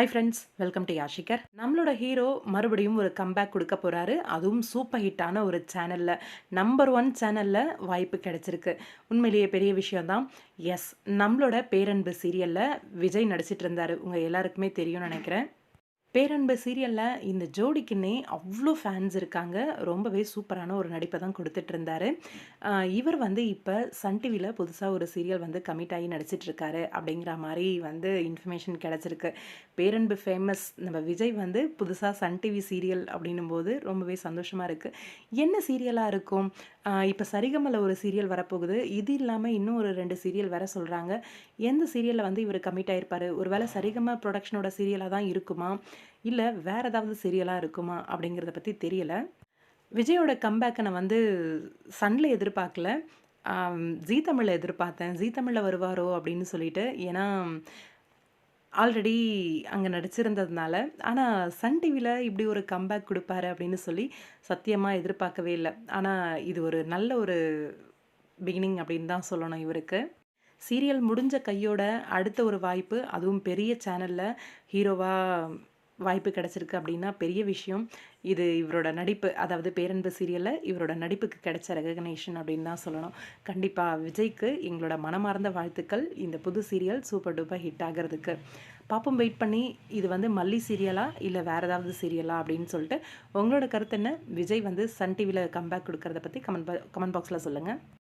Hi friends, welcome to Yashikar. நம்மளோட hero மறுபடியும் ஒரு கம்பேக் கொடுக்க போறாரு. அதுவும் சூப்பர் ஹிட்டான ஒரு சேனல்ல, நம்பர் 1 சேனல்ல வாய்ப்பு கிடைச்சிருக்கு. உண்மையிலேயே பெரிய விஷயம் தான். எஸ், நம்மளோட பேரன்பு சீரியல்ல விஜய் நடிச்சிட்டு இருந்தாரு. உங்க எல்லாருக்குமே தெரியும்னு நினைக்கிறேன். பேரன்பு சீரியல்ல இந்த ஜோடிக்குன்னே அவ்ளோ ஃபேன்ஸ் இருக்காங்க. ரொம்பவே சூப்பரான ஒரு நடிப்பை தான் குடுத்துட்டு இருந்தாரு. இவர் வந்து இப்ப சன் டிவில புதுசா ஒரு சீரியல் வந்து கமிட் ஆகி நடிச்சிட்டு இருக்காரு அப்படிங்கிற மாரி வந்து இன்ஃபர்மேஷன் கிடைச்சிருக்கு. பேரன்பு ஃபேமஸ் நம்ம விஜய் வந்து புதுசா சன் டிவி சீரியல் அப்படின்னும்போது ரொம்பவே சந்தோஷமா இருக்கு. என்ன சீரியலா இருக்கும்? இப்ப சரிகமல ஒரு சீரியல் வரப்போகுது. இது இல்லாம இன்னும் ஒரு 2 சீரியல் வேற சொல்றாங்க. எந்த சீரியல்ல வந்து இவரு கமிட் ஆயிருப்பாரு? ஒருவேளை சரிகம புரொடக்ஷனோட சீரியலா தான் இருக்குமா? இல்ல வேற ஏதாவது சீரியலா இருக்குமா? அப்படிங்கிறத பத்தி தெரியல. விஜயோட கம்பேக்க நான் வந்து சன்ல எதிர்பார்க்கல. ஜீ தமிழ்ல எதிர்பார்த்தேன். ஜீ தமிழ்ல வருவாரோ அப்படின்னு சொல்லிட்டு. ஏன்னா, ஆல்ரெடி அங்க நடிச்சிருந்ததுனால. ஆனா, சன் டிவில இப்படி ஒரு கம்பேக் குடுப்பாரு அப்படின்னு சொல்லி சத்தியமா எதிர்பார்க்கவே இல்ல. ஆனா, இது ஒரு நல்ல ஒரு பிகினிங் அப்படின்னு தான் சொல்லணும் இவருக்கு. சீரியல் முடிஞ்ச கையோட அடுத்த ஒரு வாய்ப்பு, அதுவும் பெரிய சேனல்ல ஹீரோவா வாய்ப்பு கிடைச்சிருக்கு அப்படின்னா பெரிய விஷயம். இது இவரோட நடிப்பு, அதாவது பேரன்பு சீரியல்ல இவரோட நடிப்புக்கு கிடைச்ச ரெகக்னேஷன் அப்படின்னு தான் சொல்லணும். கண்டிப்பா விஜய்க்கு எங்களோட மனமார்ந்த வாழ்த்துக்கள். இந்த புது சீரியல் சூப்பர் டூப்பர் ஹிட் ஆகுறதுக்கு. பாப்போம், வெயிட் பண்ணி. இது வந்து மல்லி சீரியலா? இல்ல வேற ஏதாவது சீரியலா? அப்படின்னு சொல்லிட்டு உங்களோட கருத்து என்ன? விஜய் வந்து சன் டிவில கம்பேக் குடுக்கறத பத்தி கமெண்ட் பாக்ஸ்ல சொல்லுங்க.